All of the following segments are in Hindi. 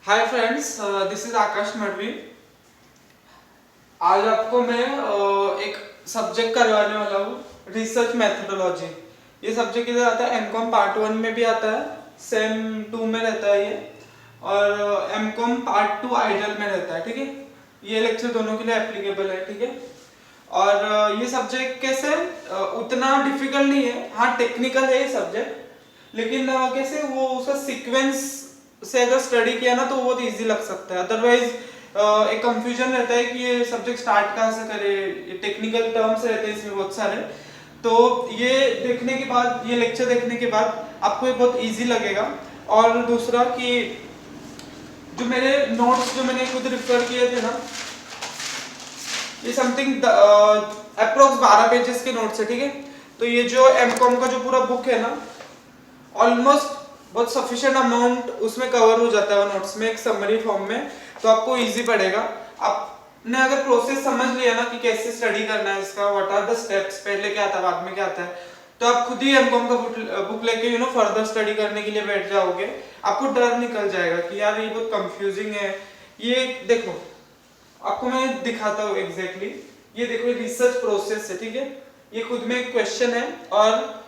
हाय फ्रेंड्स, दिस इज आकाश मडवी। आज आपको मैं एक सब्जेक्ट करवाने वाला हूँ, रिसर्च मेथोडोलॉजी। ये सब्जेक्ट इधर आता है, एमकॉम पार्ट 1 में भी आता है, सेम 2 में रहता है ये, और एमकॉम पार्ट 2 आइडियल में रहता है। ठीक है, ये लेक्चर दोनों के लिए एप्लीकेबल है। ठीक है, और ये सब्जेक्ट कैसे उतना डिफिकल्ट नहीं है, हाँ टेक्निकल है ये सब्जेक्ट, लेकिन कैसे वो उसका सीक्वेंस से अगर स्टडी किया ना तो बहुत इजी लग सकता है। अदरवाइज एक कंफ्यूजन रहता है कि ये सब्जेक्ट स्टार्ट कहाँ से करे, ये टेक्निकल टर्म्स रहते हैं इसमें बहुत सारे। तो ये देखने के बाद, ये लेक्चर देखने के बाद आपको ये बहुत इजी लगेगा। और दूसरा कि जो मेरे नोट्स जो मैंने खुद रिफर किए थे ना, ये समथिंग अप्रोक्स 12 पेजेस के नोट्स है। ठीक है, तो ये जो एमकॉम का जो पूरा बुक है ना, ऑलमोस्ट बहुत सफिशिएंट अमाउंट उसमें कवर हो जाता है नोट्स में, एक समरी फॉर्म में। तो आपको इजी पड़ेगा। आपने अगर प्रोसेस समझ लिया ना कि कैसे स्टडी करना है इसका, व्हाट आर द स्टेप्स, पहले क्या आता है बाद में क्या आता है, तो आप खुद ही एमकॉम का बुक लेके फर्दर स्टडी करने के लिए बैठ जाओगे। आपको डर निकल जाएगा कि यार ये बहुत कंफ्यूजिंग है। ये देखो, आपको मैं दिखाता हूँ एग्जैक्टली। ये देखो, रिसर्च प्रोसेस है। ठीक है, ये खुद में एक क्वेश्चन है और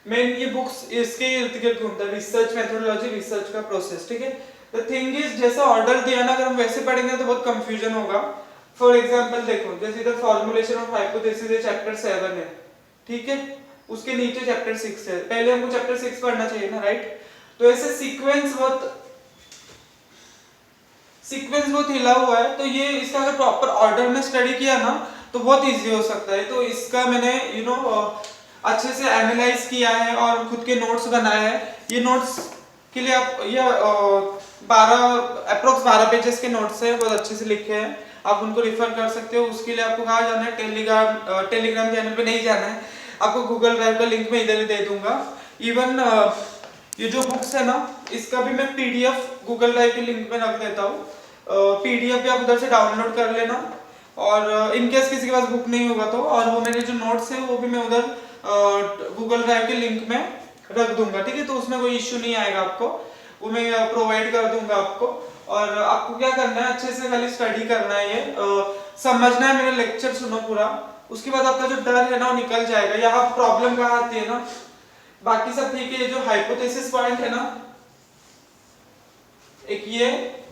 मेन ये बुक्स इसके इर्द गिर्द घूमता है, रिसर्च मेथोडोलॉजी, रिसर्च का प्रोसेस। ठीक है, द थिंग इज जैसा ऑर्डर दिया ना, अगर हम वैसे पढ़ेंगे तो बहुत कंफ्यूजन होगा। फॉर एग्जांपल देखो, जैसे इधर फॉर्मुलेशन ऑफ हाइपोथेसिस है, चैप्टर 7 है। ठीक है, उसके नीचे चैप्टर 6 है, पहले हमको चैप्टर 6 पढ़ना चाहिए ना, राइट। तो ऐसे सीक्वेंस बहुत हिला हुआ है, तो ये इसका अगर प्रॉपर ऑर्डर में स्टडी किया ना तो बहुत इजी हो सकता है। तो इसका मैंने अच्छे से एनालाइज किया है और खुद के नोट्स बनाए हैं। ये नोट्स के लिए आप ये 12 पेजेस के नोट्स है, बहुत अच्छे से लिखे हैं, आप उनको रिफर कर सकते हो। उसके लिए आपको कहाँ जाना है, टेलीग्राम चैनल पे नहीं जाना है, आपको गूगल ड्राइव का लिंक मैं इधर ही दे दूंगा। इवन ये जो बुक्स है ना, इसका भी मैं पीडीएफ गूगल ड्राइव के लिंक में रख देता हूँ। पीडीएफ भी आप उधर से डाउनलोड कर लेना, और इन केस किसी के पास बुक नहीं होगा तो, और वो मेरे जो नोट्स है वो भी मैं उधर गूगल ड्राइव के लिंक में रख दूंगा। ठीक है, तो उसमें कोई इश्यू नहीं आएगा, आपको वो मैं प्रोवाइड कर दूंगा आपको। और आपको क्या करना है, अच्छे से खाली स्टडी करना है, ये समझना है, मेरा लेक्चर सुनो पूरा। उसके बाद आपका जो डर है ना वो निकल जाएगा। यहाँ प्रॉब्लम कहाँ आती है ना, बाकी सब ठीक है, जो हाइपोथेसिस पॉइंट है ना, एक ये,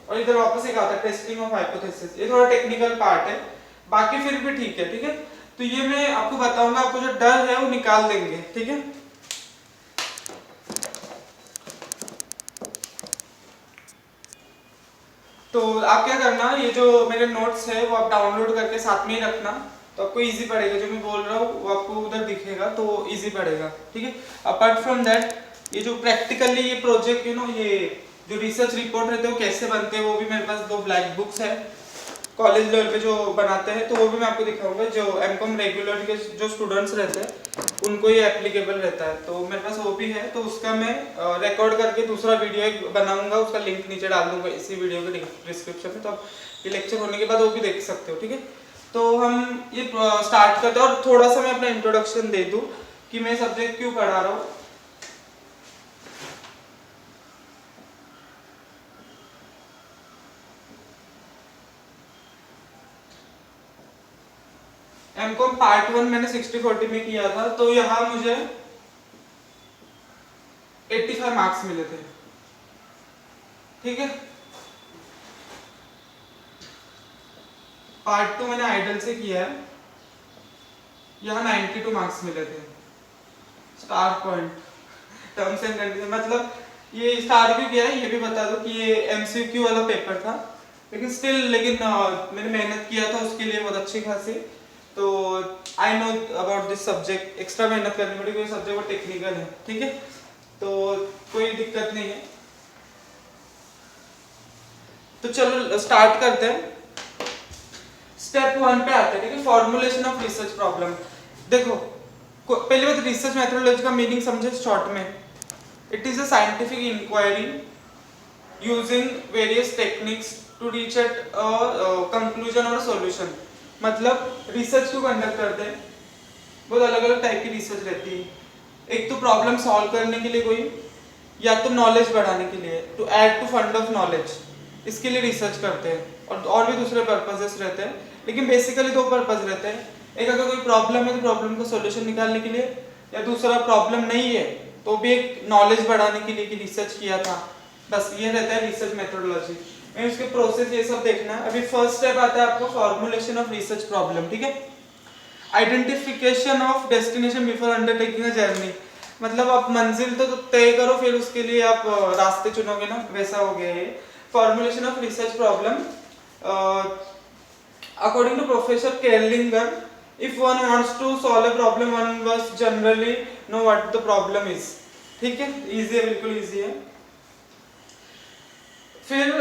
और इधर वापस एक आता है टेस्टिंग ऑफ हाइपोथेसिस, ये थोड़ा टेक्निकल पार्ट है, बाकी फिर भी ठीक है। ठीक है, तो ये मैं आपको बताऊंगा, आपको जो डर है वो निकाल देंगे। ठीक है, तो आप क्या करना, ये जो मेरे नोट्स है वो आप डाउनलोड करके साथ में ही रखना, तो आपको इजी पड़ेगा। जो मैं बोल रहा हूँ वो आपको उधर दिखेगा तो इजी पड़ेगा। ठीक है, अपार्ट फ्रॉम दैट, ये जो प्रैक्टिकली ये प्रोजेक्ट ये जो रिसर्च रिपोर्ट रहते हैं वो कैसे बनते हैं, वो भी मेरे पास 2 ब्लैक बुक्स है, कॉलेज लेवल पे जो बनाते हैं, तो वो भी मैं आपको दिखाऊंगा। जो एमकॉम रेगुलर के जो स्टूडेंट्स रहते हैं उनको ये एप्लीकेबल रहता है, तो मेरे पास वो भी है। तो उसका मैं रिकॉर्ड करके दूसरा वीडियो एक बनाऊंगा, उसका लिंक नीचे डाल दूंगा इसी वीडियो के डिस्क्रिप्शन में, तो आप ये लेक्चर होने के बाद वो भी देख सकते हो। ठीक है, तो हम ये स्टार्ट करते हैं, और थोड़ा सा मैं अपना इंट्रोडक्शन दे दूँ कि मैं सब्जेक्ट क्यों पढ़ा रहा हूँ। एमकॉम पार्ट 1 मैंने 60-40 में किया था, तो यहाँ मुझे 85 मार्क्स मिले थे। ठीक है, पार्ट 2 मैंने आइडल से किया है, यहाँ 92 मार्क्स मिले थे। Star point, terms and condition, मतलब ये स्टार भी किया है, ये भी बता दो कि ये एमसीक्यू वाला पेपर था, लेकिन मैंने मेहनत किया था उसके लिए बहुत अच्छी खासी। तो I know about this subject, extra मेहनत करनी पड़ी क्योंकि सब्जेक्ट वो टेक्निकल है। ठीक है, तो कोई दिक्कत नहीं है। तो चलो स्टार्ट करते हैं। स्टेप 1 पे आते हैं। ठीक है, फॉर्मुलेशन ऑफ रिसर्च प्रॉब्लम। देखो, पहली बात, रिसर्च मेथोडोलॉजी का मीनिंग समझे शॉर्ट में। It is a scientific inquiry using various techniques to reach at conclusion और सॉल्यूशन। मतलब रिसर्च क्यों कंडक्ट करते हैं, बहुत अलग अलग टाइप की रिसर्च रहती है। एक तो प्रॉब्लम सॉल्व करने के लिए कोई, या तो नॉलेज बढ़ाने के लिए, to add to fund of knowledge. इसके लिए रिसर्च करते हैं, और भी दूसरे पर्पजेस रहते हैं, लेकिन बेसिकली दो पर्पज रहते हैं। एक, अगर कोई प्रॉब्लम है तो प्रॉब्लम का सॉल्यूशन निकालने के लिए, या दूसरा प्रॉब्लम नहीं है तो भी एक नॉलेज बढ़ाने के लिए कि रिसर्च किया था। बस ये रहता है रिसर्च मेथोडोलॉजी। उसके प्रोसेस ये सब देखना है। अभी फर्स्ट स्टेप आता है आपको फॉर्मुलेशन ऑफ रिसर्च प्रॉब्लम, ठीक है। Identification of destination before undertaking a journey, मतलब आप मंजिल तो तय करो, फिर उसके लिए आप रास्ते चुनोगे ना, वैसा हो गया ये। Formulation of research problem according to professor Kerlinger, if one wants to solve a problem one must generally know what the problem is. ठीक है, इजी है, बिल्कुल इजी है। फिर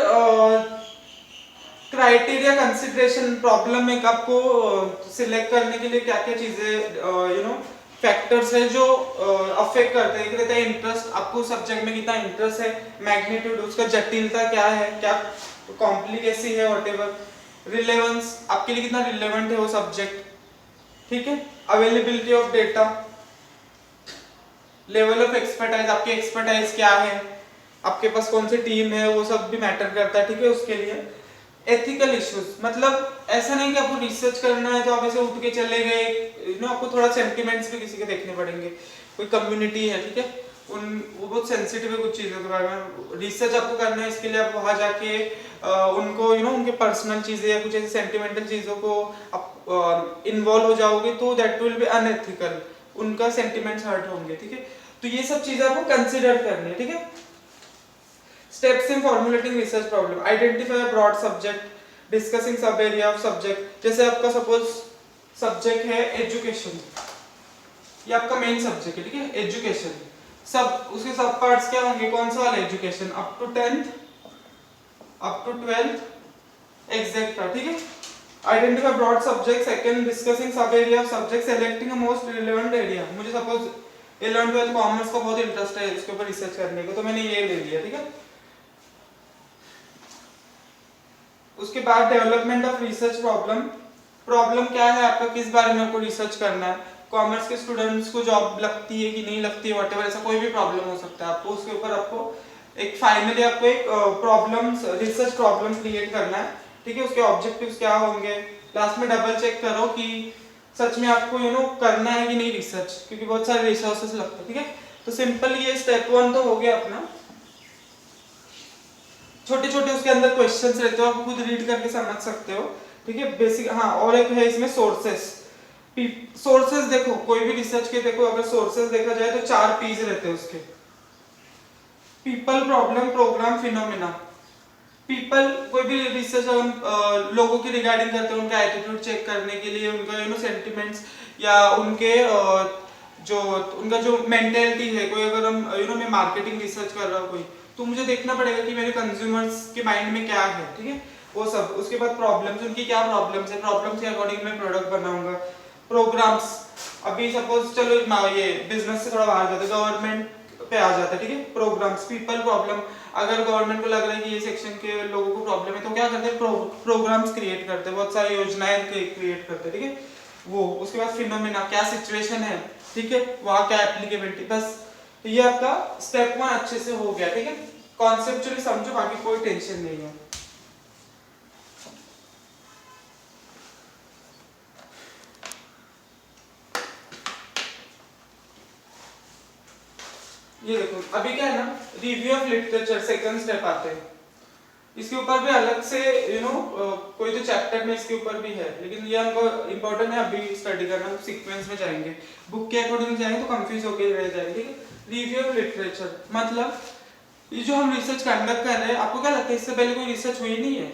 क्राइटेरिया कंसिडरेशन, प्रॉब्लम में आपको सिलेक्ट करने के लिए क्या क्या चीजें फैक्टर्स है जो अफेक्ट करते हैं। एक रहता है इंटरेस्ट, आपको सब्जेक्ट में कितना इंटरेस्ट है, मैग्नीट्यूड, उसका जटिलता क्या है, क्या कॉम्प्लिकेसी है, व्हाटएवर। रिलेवेंस, आपके लिए कितना रिलेवेंट है वो सब्जेक्ट, ठीक है। Availability of data, level of expertise, आपकी एक्सपर्टाइज क्या है, आपके पास कौन सी टीम है, वो सब भी मैटर करता है, ठीक है, उसके लिए। एथिकल इश्यूज, मतलब ऐसा नहीं कि आपको रिसर्च करना है तो आप ऐसे उठ के चले गए, आपको थोड़ा सेंटिमेंट्स भी किसी के देखने पड़ेंगे। कोई कम्युनिटी है, ठीक है, वो बहुत सेंसिटिव है कुछ चीज़ों के बारे में, रिसर्च आपको करना है, इसके लिए आप वहाँ जाके उनको उनके पर्सनल चीज़ें या कुछ ऐसी सेंटिमेंटल चीज़ों को आप इन्वॉल्व हो जाओगे तो दैट विल बी अनएथिकल, उनका सेंटिमेंट्स हर्ट होंगे, ठीक है। तो ये सब चीज़ें आपको कंसिडर करनी है, ठीक है। Steps in formulating research problem: identify a broad subject, discussing sub area of subject। जैसे आपका सपोज सब्जेक्ट है एजुकेशन, ये आपका मेन सब्जेक्ट है, ठीक है, एजुकेशन। सब उसके सब पार्ट्स क्या होंगे, कौन सा वाला education, up to 10th, up to 12th etcetera, ठीक है। Identify broad subject. Second, discussing sub area of subject, selecting a most relevant area. मुझे सपोज 11th 12th कॉमर्स का बहुत इंटरेस्ट है इसके ऊपर रिसर्च करने को, तो मैंने ये ले लिया, ठीक है। उसके बाद development of research problem, problem क्या है आपका, किस बारे में आपको रिसर्च करना है, कॉमर्स के स्टूडेंट्स को जॉब लगती है कि नहीं लगती है, व्हाटएवर, ऐसा कोई भी प्रॉब्लम हो सकता है आपको, उसके ऊपर आपको एक फाइनली आपको एक प्रॉब्लम, रिसर्च प्रॉब्लम क्रिएट करना है, ठीक है। उसके ऑब्जेक्टिव्स क्या होंगे, लास्ट में डबल चेक करो कि सच में आपको करना है कि नहीं रिसर्च, क्योंकि बहुत सारे रिसोर्सेज लगते हैं, ठीक है। तो सिंपल ये स्टेप 1 तो हो गया अपना। छोटे छोटे उसके अंदर क्वेश्चंस रहते हो, आप खुद रीड करके समझ सकते हो, ठीक है, बेसिक। हाँ, और एक है इसमें सोर्सेस। सोर्सेस देखो, कोई भी रिसर्च के देखो, अगर सोर्सेस देखा जाए तो 4 पीस रहते हैं उसके: people, problem, programme, phenomena. People, कोई भी रिसर्च हम लोगों की रिगार्डिंग करते हैं, उनका एटीट्यूड चेक करने के लिए, उनका सेंटिमेंट्स या उनके उनका जो मेंटेलिटी है। कोई अगर हम मैं मार्केटिंग रिसर्च कर रहा हूँ कोई, तो मुझे देखना पड़ेगा कि मेरे कंज्यूमर्स के माइंड में क्या है, ठीक है, वो सब। उसके बाद प्रॉब्लम्स, उनकी क्या प्रॉब्लम्स है, प्रॉब्लम्स के अकॉर्डिंग मैं प्रोडक्ट बनाऊंगा। प्रोग्राम्स, अभी सपोज चलो ये बिजनेस से थोड़ा बाहर जाते हैं, गवर्नमेंट पे आ जाता है, ठीक है। प्रोग्राम्स, पीपल, प्रॉब्लम, अगर गवर्नमेंट को लग रहा है कि ये सेक्शन के लोगों को प्रॉब्लम है तो क्या करते हैं, प्रोग्राम्स क्रिएट करते हैं, बहुत सारी योजनाएं क्रिएट करते हैं, ठीक है, वो। उसके बाद फिनोमेना, क्या सिचुएशन है, ठीक है, वहाँ क्या एप्लीकेबिलिटी। बस ये आपका स्टेप 1 अच्छे से हो गया, ठीक है। कॉन्सेप्चुअली समझो, बाकी कोई टेंशन नहीं है। ये देखो, अभी क्या है ना, review of literature, second step आते हैं। इसके ऊपर भी अलग से कोई तो चैप्टर में इसके ऊपर भी है, लेकिन ये हमको इंपॉर्टेंट है अभी स्टडी करना, सीक्वेंस में जाएंगे, बुक के अकॉर्डिंग जाएंगे तो कंफ्यूज होकर रह जाएंगे, ठीक है। रिव्यू ऑफ लिटरेचर मतलब ये जो हम रिसर्च कंडक्ट कर रहे हैं, आपको क्या लगता है इससे पहले कोई रिसर्च हुई नहीं है?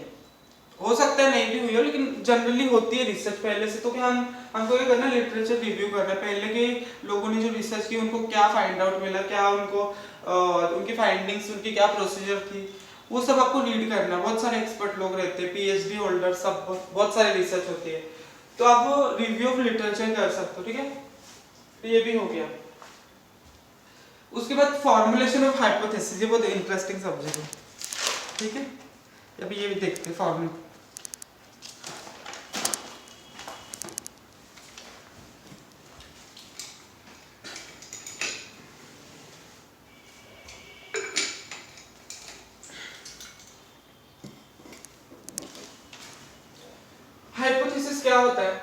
हो सकता है नहीं भी हुई हो, लेकिन जनरली होती है रिसर्च पहले से। तो क्या हमको क्या करना है, लिटरेचर रिव्यू करना है, पहले के लोगों ने जो रिसर्च की उनको क्या फाइंड आउट मिला, क्या उनको उनकी फाइंडिंग्स, उनकी क्या प्रोसीजर थी, वो सब आपको रीड करना है। बहुत सारे एक्सपर्ट लोग रहते हैं, पीएचडी होल्डर, सब बहुत सारी रिसर्च होती है, तो आप वो रिव्यू ऑफ लिटरेचर कर सकते हो, ठीक है। तो ये भी हो गया। उसके बाद फॉर्मुलेशन ऑफ हाइपोथेसिस, ये बहुत इंटरेस्टिंग सब्जेक्ट है, ठीक है। अभी ये भी देखते हैं फॉर्मूला। क्या होता है,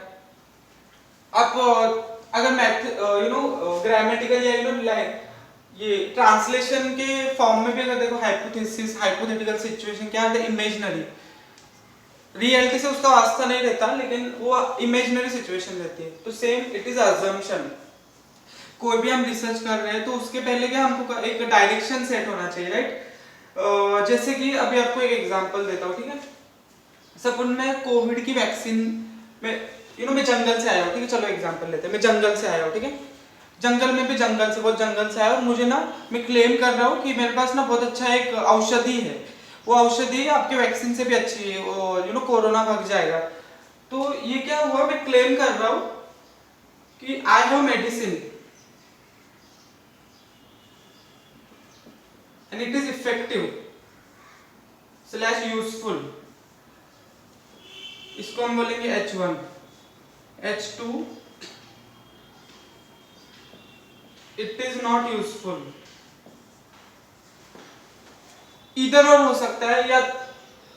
आप अगर मैथ ग्रामेटिकल या ये ट्रांसलेशन के फॉर्म में भी अगर देखो, हाइपोथेसिस, हाइपोथेटिकल सिचुएशन क्या है, इमेजिनरी, रियलिटी से उसका वास्ता नहीं रहता, लेकिन वो इमेजिनरी सिचुएशन रहती है। तो सेम इट इज अजम्पशन। कोई भी हम रिसर्च कर रहे हैं तो उसके पहले क्या, हमको एक डायरेक्शन सेट होना चाहिए, राइट। जैसे कि अभी आपको एक एग्जांपल देता हूँ, ठीक है। सपोज मैं कोविड की वैक्सीन में मैं जंगल से आया हूँ, ठीक है, चलो एग्जांपल लेते हैं, मैं जंगल से आया हूँ, ठीक है। जंगल में भी बहुत जंगल से आया हूँ, मुझे ना, मैं क्लेम कर रहा हूँ कि मेरे पास ना बहुत अच्छा एक औषधि है, वो औषधि आपके वैक्सीन से भी अच्छी है, कोरोना भाग जाएगा। तो ये क्या हुआ, मैं क्लेम कर रहा हूँ कि I have medicine and it is effective / useful. इसको हम बोलेंगे H1, H2 it is not useful. इधर और हो सकता है, या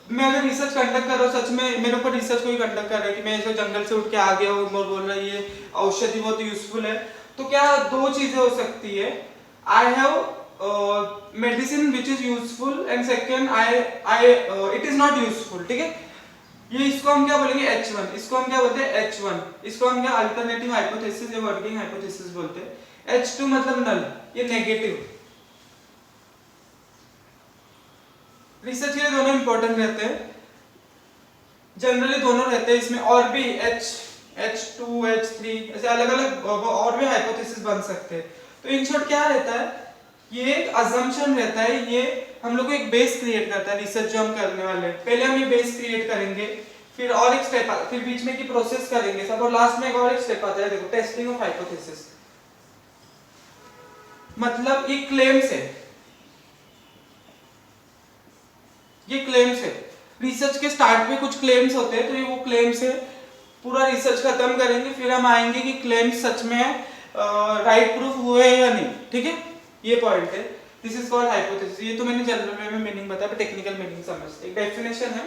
मैं अगर रिसर्च कंडक्ट कर रहा हूँ, सच में मेरे ऊपर रिसर्च कोई कंडक्ट कर रहा है कि मैं ऐसे जंगल से उठ के आ गया हूँ और बोल रहा है ये औषधि बहुत यूजफुल है, तो क्या दो चीजें हो सकती है, I have medicine which is useful and second I it is not useful, ठीक है। ये इसको हम क्या बोलेंगे, H1, इसको हम क्या बोलते हैं, H1, इसको हम क्या अल्टरनेटिव हाइपोथेसिस या वर्किंग हाइपोथेसिस बोलते हैं। H2 मतलब नल, ये नेगेटिव। रिसर्च के लिए दोनों इंपॉर्टेंट रहते हैं, जनरली दोनों रहते हैं इसमें, और भी H2 H3 ऐसे अलग अलग और भी हाइपोथेसिस बन सकते हैं। तो इन शॉर्ट क्या रहता है, ये एक अजम्पशन रहता है, ये हम लोग को एक बेस क्रिएट करता है रिसर्च जो हम करने वाले हैं। पहले हम ये बेस क्रिएट करेंगे, फिर और एक स्टेप, फिर बीच में की प्रोसेस करेंगे सब, और लास्ट में एक और एक स्टेप आता है, देखो, टेस्टिंग ऑफ हाइपोथेसिस। मतलब ये क्लेम्स है, ये क्लेम्स है। रिसर्च के स्टार्ट में कुछ क्लेम्स होते हैं, तो ये वो क्लेम्स है, पूरा रिसर्च खत्म करेंगे, फिर हम आएंगे कि क्लेम्स सच में राइट प्रूफ हुए या नहीं, ठीक है। ये पॉइंट है, दिस इज कॉल्ड हाइपोथेसिस। ये तो मैंने जनरल वे में मीनिंग बताया, पर टेक्निकल मीनिंग समझते। एक डेफिनेशन है,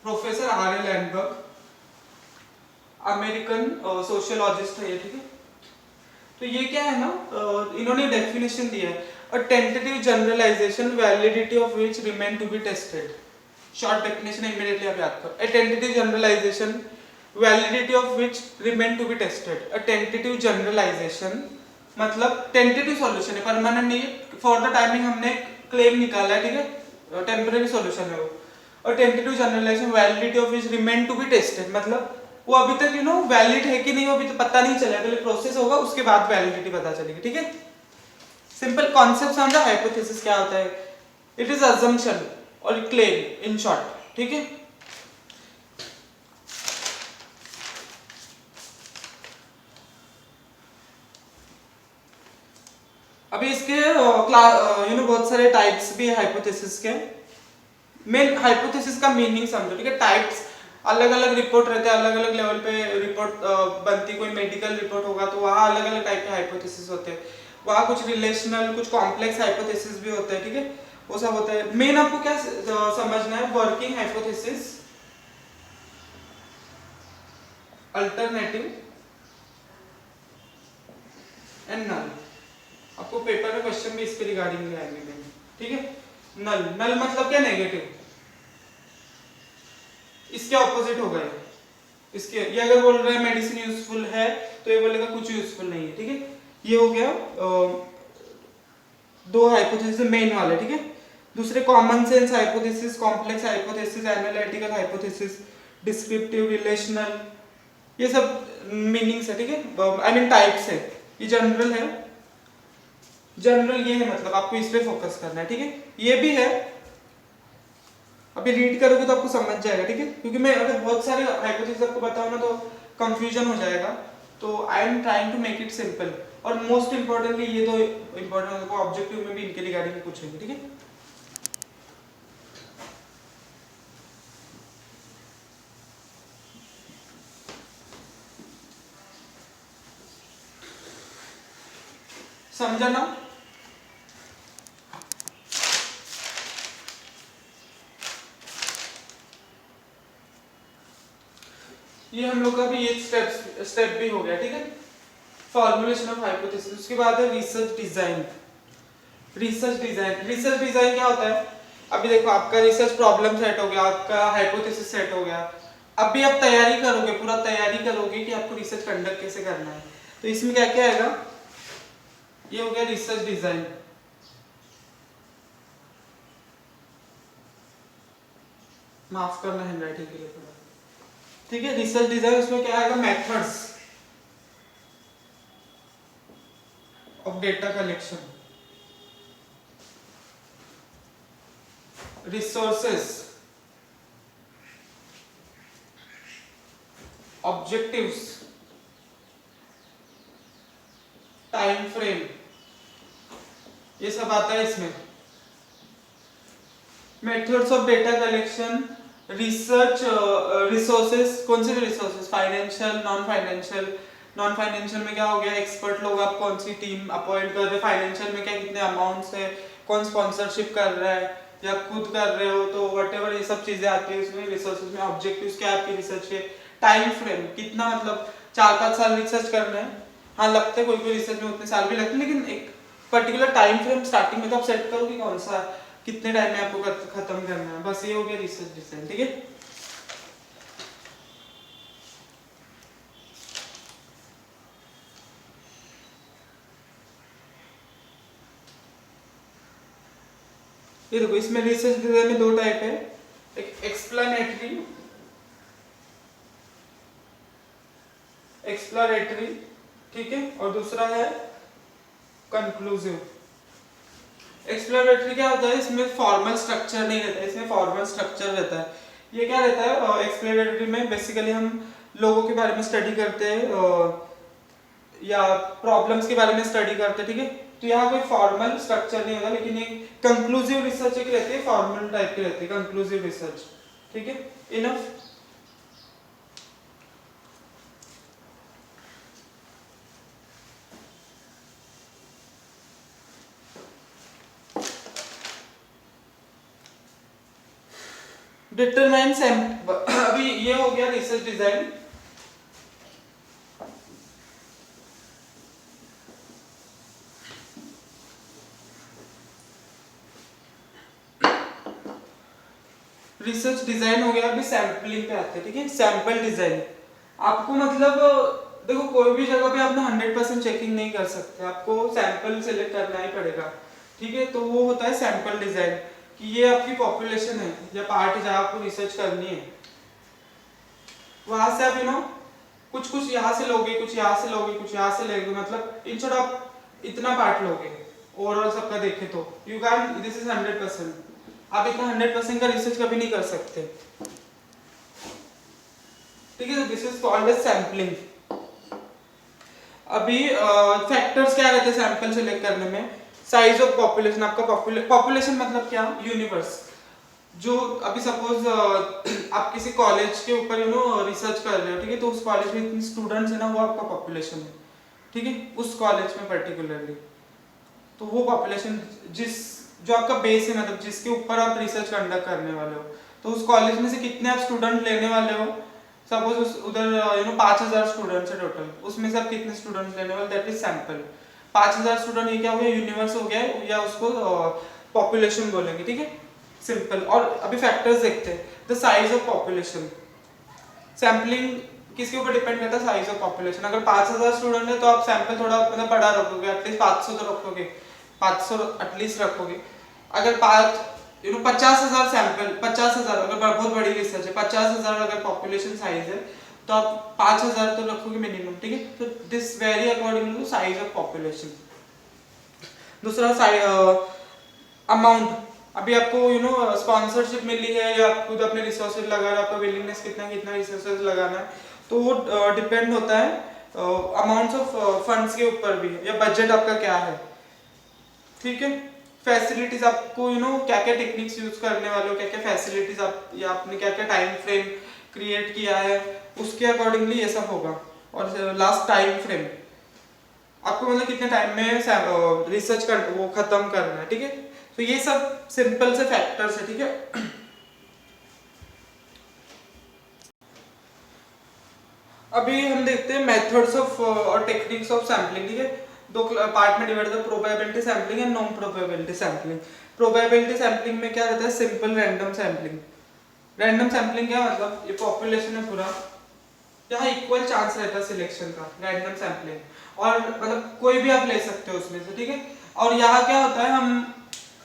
professor R L Lundberg, American sociologist है ये, ठीक है। तो ये क्या है ना, इन्होंने डेफिनेशन दिया है, a tentative generalisation validity of which remain to be tested. Short definition immediately आप याद करो, a tentative generalisation validity of which remain to be tested. A tentative generalisation मतलब टेंटेटिव सॉल्यूशन है, परमानेंट नहीं है, फॉर द टाइमिंग हमने क्लेम निकाला है, ठीक है, टेम्परेरी सॉल्यूशन है वो। और tentative generalisation validity of which remain to be tested मतलब वो अभी तक वैलिड है कि नहीं, अभी तो पता नहीं चला, पहले प्रोसेस होगा उसके बाद वैलिडिटी पता चलेगी, ठीक है। सिंपल कॉन्सेप्ट समझा, हाइपोथेसिस क्या होता है, इट इज अजम्पशन और क्लेम इन शॉर्ट, ठीक है। अभी इसके बहुत सारे टाइप्स भी है हाइपोथेसिस के। मेन हाइपोथेसिस का मीनिंग समझो, ठीक है। टाइप्स अलग अलग रिपोर्ट रहते हैं, अलग अलग लेवल पे रिपोर्ट बनती, कोई मेडिकल रिपोर्ट होगा तो वहाँ अलग अलग टाइप के हाइपोथेसिस होते हैं, वहाँ कुछ रिलेशनल, कुछ कॉम्प्लेक्स हाइपोथेसिस भी होते हैं, ठीक है, वो सब होता है। मेन आपको क्या समझना है, working hypothesis, alternative and null. आपको पेपर में क्वेश्चन भी इसके रिगार्डिंग आएंगे, ठीक है। नल, नल मतलब क्या, नेगेटिव, इसके ऑपोजिट हो गए इसके। ये अगर बोल रहे हैं मेडिसिन यूजफुल है तो ये बोलेगा कुछ यूजफुल नहीं है, ठीक है। ये हो गया दो हाइपोथेसिस मेन वाले, ठीक है। दूसरे common sense hypothesis, complex hypothesis, analytical hypothesis, descriptive, relational, ये सब मीनिंग्स है, ठीक है, आई मीन टाइप्स है। ये जनरल है, जनरल ये है, मतलब आपको इस पे फोकस करना है, ठीक है। ये भी है, अभी रीड करोगे तो आपको समझ जाएगा, ठीक है, क्योंकि मैं अगर बहुत सारे हाइपोथेसिस आपको बताऊं ना तो कंफ्यूजन हो जाएगा, तो I am trying to make it simple. और मोस्ट इंपॉर्टेंटली ये तो इंपॉर्टेंट है, ऑब्जेक्टिव में भी इनके रिगार्डिंग पूछेंगे, ठीक है। समझा ना। ये हम लोग का भी ये स्टेप भी हो गया, ठीक है। Formulation of hypothesis. उसके बाद है रिसर्च डिजाइन। रिसर्च डिजाइन क्या होता है? अभी देखो, आपका रिसर्च प्रॉब्लम सेट हो गया, आपका हाइपोथेसिस सेट हो गया, अभी आप तैयारी करोगे, पूरा तैयारी करोगे कि आपको रिसर्च कंडक्ट कैसे करना है। तो इसमें क्या क्या आएगा? ये हो गया रिसर्च डिजाइन। माफ करना हैंडराइटिंग के लिए थोड़ा, ठीक है। रिसर्च डिजाइन, उसमें क्या आएगा? Methods of data collection, resources, objectives, time frame, ये सब आता है इसमें। Methods of data collection, research, resources, कौन से resources? Financial, non financial. Non financial में क्या हो गया? एक्सपर्ट लोग, आप कौन सी टीम अपॉइंट कर रहे हैं। फाइनेंशियल में क्या, कितने अमाउंट्स है, कौन स्पॉन्सरशिप कर रहा है या खुद कर रहे हो, तो व्हाटएवर ये सब चीजें आती है इसमें रिसोर्सेज में। ऑब्जेक्टिव्स क्या है आपकी रिसर्च के। टाइम फ्रेम, कितना मतलब 4-5 साल रिसर्च करना है। हाँ लगते हैं, कोई कोई रिसर्च में उतने साल भी लगते हैं, लेकिन एक पर्टिकुलर टाइम फ्रेम स्टार्टिंग में तो आप सेट करो कि कौन सा कितने टाइम में आपको खत्म करना है। बस ये हो गया रिसर्च डिजाइन, ठीक है। ये देखो, इसमें रिसर्च डिजाइन में 2 टाइप है, एक एक्सप्लोरेटरी, ठीक है, और दूसरा है कंक्लूसिव। एक्सप्लोरेटरी क्या होता है? इसमें फॉर्मल स्ट्रक्चर नहीं रहता है, इसमें फॉर्मल स्ट्रक्चर रहता है। ये क्या रहता है? एक्सप्लोरेटरी में बेसिकली हम लोगों के बारे में स्टडी करते हैं या प्रॉब्लम्स के बारे में स्टडी करते हैं, ठीक है। तो यहाँ कोई फॉर्मल स्ट्रक्चर नहीं होता, लेकिन एक कंक्लूसिव रिसर्च एक रहती है, फॉर्मल टाइप की रहती है कंक्लूसिव रिसर्च, ठीक है। इनफ। डिटरमाइन अभी ये हो गया रिसर्च डिजाइन। रिसर्च डिजाइन हो गया, अभी सैंपलिंग पे आते हैं, ठीक है। सैंपल डिजाइन आपको मतलब देखो, कोई भी जगह पे आप ना 100% चेकिंग नहीं कर सकते, आपको सैंपल सिलेक्ट करना ही पड़ेगा, ठीक है। तो वो होता है सैंपल डिजाइन, कि ये आपकी पॉपुलेशन है या पार्ट जहाँ आपको रिसर्च करनी है, वहां से आप कुछ कुछ यहाँ से लोगे, कुछ यहाँ से लोगे, कुछ यहाँ से लोगे, मतलब इन शॉर्ट आप इतना पार्ट लोगे ओवरऑल सबका देखे तो। यू कैन, दिस इज 100%, आप इतना 100% का रिसर्च कभी नहीं कर सकते, ठीक है। This is called as sampling. अभी फैक्टर्स क्या रहते हैं सैंपल सिलेक्ट करने में? साइज ऑफ पॉपुलेशन, आपका पॉपुलेशन मतलब क्या? यूनिवर्स। जो अभी सपोज आप किसी कॉलेज के ऊपर रिसर्च कर रहे हो, ठीक है, तो उस कॉलेज में इतने स्टूडेंट्स है ना, वो आपका पॉपुलेशन है, ठीक है, उस कॉलेज में पर्टिकुलरली। तो वो पॉपुलेशन जो आपका बेस है, मतलब जिसके ऊपर आप रिसर्च कंडक्ट करने वाले हो, तो उस कॉलेज में से कितने आप स्टूडेंट लेने वाले हो। सपोज उधर 5000 स्टूडेंट्स है टोटल, उसमें से आप कितने स्टूडेंट्स लेने वाले, दैट इज सैंपल। 5000 स्टूडेंट ये क्या हो गया? यूनिवर्स हो गया, या उसको पॉपुलेशन बोलेंगे, ठीक है, सिंपल। और अभी फैक्टर्स देखते हैं, the size of population. Sampling किसके ऊपर डिपेंड करता है? Size of population. अगर 5000 स्टूडेंट है तो आप सैंपल थोड़ा मतलब बड़ा रखोगे, एटलीस्ट 500 तो रखोगे, 500 एटलीस्ट रखोगे। अगर 50,000 सैंपल, 50,000 अगर बहुत बड़ी रिसर्च है, 50,000 अगर पॉपुलेशन साइज है, तो आप 5,000 तो रखोगे मिनिमम, ठीक है। तो this vary according to size of population. दूसरा अमाउंट। अभी आपको स्पॉन्सरशिप मिली है या आप खुद अपने रिसोर्सेज लगा रहे हो, आपका विलिंगनेस कितना कितना रिसोर्सेज लगाना है, तो वो डिपेंड होता है अमाउंट्स ऑफ फंड्स के ऊपर भी, या बजट आपका क्या है, ठीक है। फैसिलिटीज आपको क्या क्या टेक्निक्स यूज करने वाले हो, क्या क्या फैसिलिटीज आप, या आपने क्या क्या टाइम फ्रेम क्रिएट किया है, उसके अकॉर्डिंगली ये सब होगा। और लास्ट टाइम फ्रेम, आपको मतलब कितने टाइम में रिसर्च कर वो खत्म करना है, ठीक है। तो ये सब सिंपल से फैक्टर्स है, ठीक है। अभी हम देखते हैं मेथड्स ऑफ और टेक्निक्स ऑफ सैम्पलिंग, ठीक है। दो पार्ट में डिवाइड है, probability sampling and non probability sampling. Probability sampling में क्या रहता है, simple random sampling. Random sampling क्या मतलब, ये पॉपुलेशन है पूरा, यहाँ इक्वल चांस रहता है सिलेक्शन का, रैंडम सैम्पलिंग, और मतलब कोई भी आप ले सकते हो उसमें से, ठीक है। और यहाँ क्या होता है, हम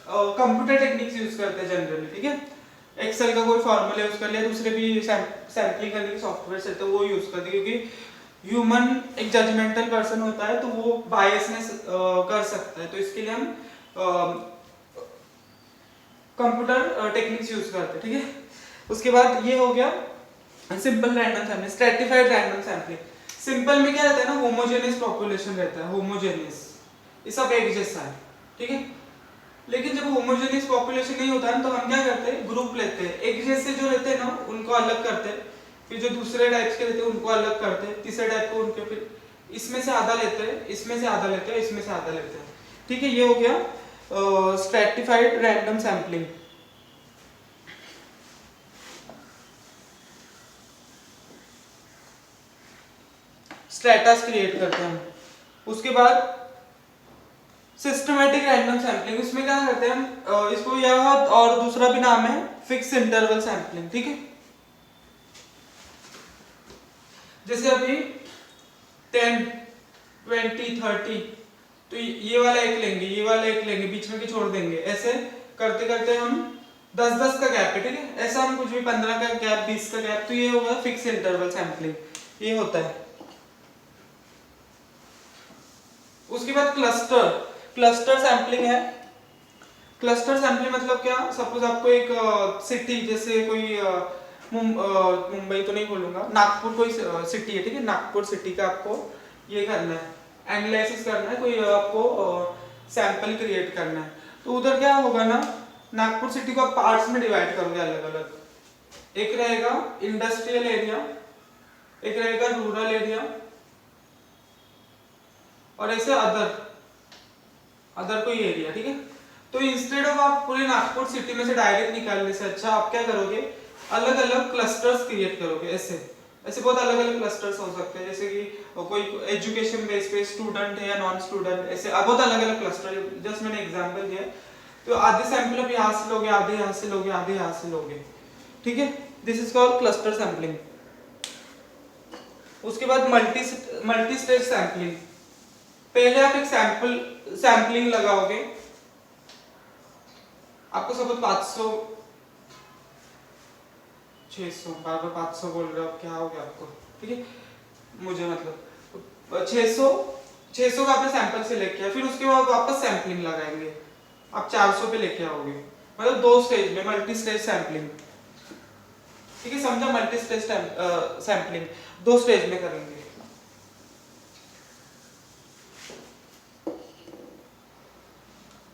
कंप्यूटर टेक्निक्स यूज करते हैं जनरली, ठीक है। एक्सेल का कोई फॉर्मूला यूज कर लिया, दूसरे भी सैम्पलिंग करने के सॉफ्टवेयर रहते हैं वो यूज करते हैं, क्योंकि ह्यूमन एक जजमेंटल पर्सन होता है तो वो बायसनेस कर सकता है, तो इसके लिए हम कंप्यूटर टेक्निक्स यूज करते हैं, ठीक है। उसके बाद ये हो गया simple random sampling. Stratified random sampling, simple में क्या रहता है ना, होमोजेनियस पॉपुलेशन रहता है, होमोजेनियस, ये सब एक जैसा है, ठीक है। लेकिन जब होमोजेनियस पॉपुलेशन नहीं होता है तो हम क्या करते हैं, ग्रुप लेते हैं, एक जैसे जो रहते हैं ना उनको अलग करते हैं, फिर जो दूसरे टाइप्स के रहते हैं उनको अलग करते हैं, तीसरे टाइप को उनके फिर इसमें से आधा लेते हैं, इसमें से आधा लेते हैं, इसमें से आधा लेते हैं, ठीक है। ये हो गया स्ट्रैटिफाइड रैंडम सैम्पलिंग। स्ट्रेटास क्रिएट करते हैं हम। उसके बाद सिस्टमैटिक रैंडम सैम्पलिंग, उसमें क्या करते हैं हम, इसको यह और दूसरा भी नाम है फिक्स इंटरवल सैम्पलिंग, ठीक है। जैसे अभी 10, 20, 30, तो ये वाला एक लेंगे, ये वाला एक लेंगे, बीच में भी छोड़ देंगे, ऐसे करते करते हम 10-10 का गैप है, ठीक है। ऐसा हम कुछ भी 15 का गैप, 20 का गैप, तो ये होगा फिक्स इंटरवल सैम्पलिंग, ये होता है। उसके बाद क्लस्टर सैम्पलिंग है। क्लस्टर सैम्पलिंग मतलब क्या, सपोज आपको एक सिटी, जैसे कोई मुंबई तो नहीं बोलूंगा, नागपुर कोई सिटी है, ठीक है। नागपुर सिटी का आपको ये करना है, एनालिसिस करना है, कोई आपको सैंपल क्रिएट करना है, तो उधर क्या होगा ना, नागपुर सिटी को आप पार्ट्स में डिवाइड करोगे अलग अलग। एक रहेगा इंडस्ट्रियल एरिया, एक रहेगा रूरल एरिया, और ऐसे अदर कोई एरिया, ठीक है। तो इंस्टेड ऑफ आप पूरे नागपुर सिटी में से डायरेक्ट निकालने से अच्छा आप क्या करोगे, अलग अलग क्लस्टर्स क्रिएट करोगे। ऐसे ऐसे बहुत अलग अलग क्लस्टर्स हो सकते हैं, जैसे कि कोई एजुकेशन बेस पे स्टूडेंट है या नॉन स्टूडेंट, ऐसे बहुत अलग अलग क्लस्टर, जस्ट मैंने एग्जांपल दिया। तो आधे सैंपल आप यहाँ से लोगे, आधे यहाँ से लोगे, आधे यहाँ से लोगे, ठीक है। This is called cluster sampling. उसके बाद मल्टी स्टेज सैंपलिंग। पहले आप एक सैंपलिंग लगाओगे, आपको सब 500 600, बार बार 500 बोल रहे हो, क्या हो गया आपको, ठीक है। मुझे मतलब 600 का आपने सैंपल से लेके आया, फिर उसके बाद वापस सैंपलिंग लगाएंगे, आप 400 पे लेके आओगे, मतलब 2 स्टेज में मल्टी स्टेज सैंपलिंग, ठीक है। समझा, मल्टी स्टेज सैंपलिंग 2 स्टेज में करेंगे।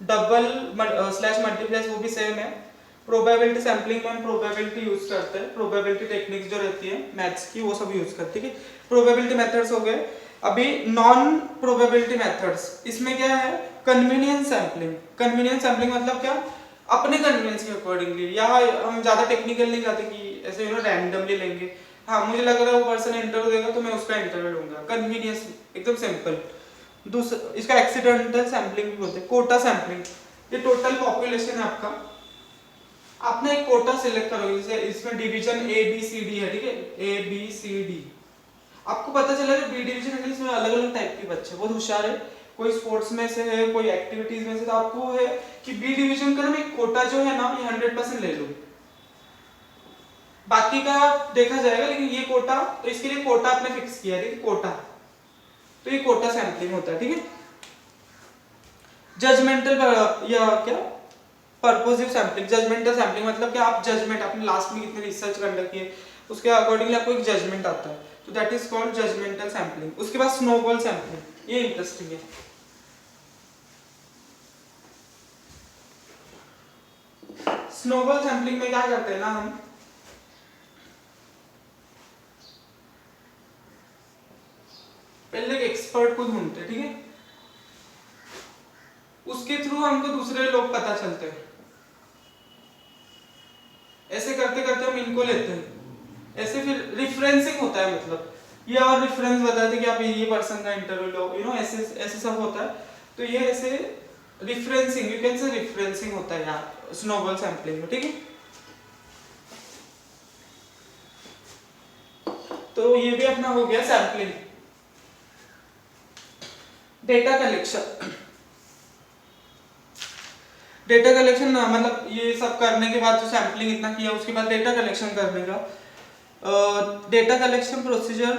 डबल स्लैश मल्टीप्लेक्स वो भी सेम है। प्रोबेबिलिटी सैंपलिंग में हम प्रोबेबिलिटी यूज करते हैं, प्रोबेबिलिटी टेक्निक्स जो रहती है मैथ्स की वो सब यूज करते हैं, ठीक है। प्रोबेबिलिटी मेथड्स हो गए। अभी नॉन प्रोबेबिलिटी मेथड्स, इसमें क्या है, कन्वीनियंस सैंपलिंग। कन्वीनियंस सैंपलिंग मतलब क्या, अपने कन्वीनियंस के अकॉर्डिंगली, यहाँ हम ज्यादा टेक्निकल नहीं जाते कि ऐसे रैंडमली लेंगे, हाँ मुझे लग रहा है वो पर्सन इंटरव्यू देगा तो मैं उसका इंटरव्यू लूंगा, कन्वीनियंस एकदम सिंपल। दूसरा इसका एक्सीडेंटल सैंपलिंग भी बोलते हैं। कोटा सैंपलिंग, ये टोटल पॉपुलेशन है आपका, आपने एक कोटा सिलेक्ट करोगे, जैसे इसमें division A B C D है, ठीक है, ए बी सी डी। आपको पता चला कि बी डिवीजन है, इसमें अलग अलग टाइप के बच्चे बहुत होशियार है, कोई स्पोर्ट्स में से है, कोई एक्टिविटीज में से, तो आपको है कि बी डिवीजन का मैं कोटा जो है ना ये 100% ले लूं, बाकी का देखा जाएगा, लेकिन ये कोटा, तो इसके लिए कोटा आपने फिक्स किया है, कोटा, तो ये कोटा सैंपलिंग होता है, ठीक है। जजमेंटल या क्या, पर्पसिव सैंपलिंग। जजमेंटल सैंपलिंग मतलब कि आप जजमेंट, आपने लास्ट में कितने रिसर्च कंडक्ट किए उसके अकॉर्डिंगली आपको एक जजमेंट आता है, तो that is called judgemental sampling. उसके बाद स्नोबॉल सैंपलिंग, ये इंटरेस्टिंग है। स्नोबॉल सैंपलिंग में क्या करते हैं ना, हम पहले एक एक्सपर्ट को ढूंढते हैं, ठीक है, उसके थ्रू हमको दूसरे लोग पता चलते हैं, ऐसे करते करते हम इनको लेते हैं, ऐसे फिर रिफरेंसिंग होता है, मतलब ये और रेफरेंस बताते हैं कि आप ये पर्सन का इंटरव्यू लो, यू नो ऐसे ऐसे सब होता है। तो ये ऐसे referencing, you can say referencing होता है यहाँ स्नोबॉल सैंपलिंग में, ठीक है। तो ये भी अपना हो गया sampling. Data collection, data collection मतलब ये सब करने के बाद जो सैंपलिंग इतना किया उसके बाद डेटा कलेक्शन करने का। Data collection procedure,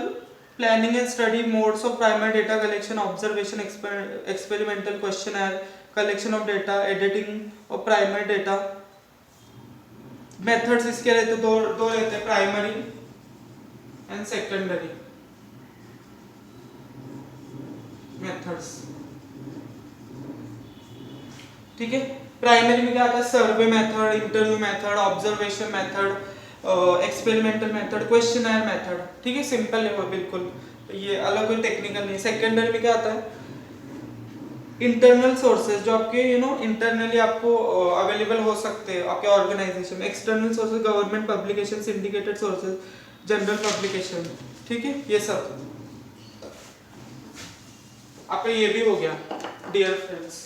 planning and study modes of primary data collection, observation, experimental questionnaire, collection of data, editing of primary data. Methods इसके रहते दो दो रहते हैं, प्राइमरी एंड सेकेंडरी मेथड्स, ठीक है। प्राइमरी में क्या आता है, survey method, interview method, observation method, experimental method, questionnaire method, ठीक है। सिंपल है वो बिल्कुल, ये अलग कोई टेक्निकल नहीं। सेकेंडरी में क्या आता है, इंटरनल सोर्सेज जो आपके यू नो इंटरनली आपको अवेलेबल हो सकते हैं आपके ऑर्गेनाइजेशन में। External sources, government publication, syndicated sources, general publication, ठीक है। ये सब आपका ये भी हो गया डियर फ्रेंड्स।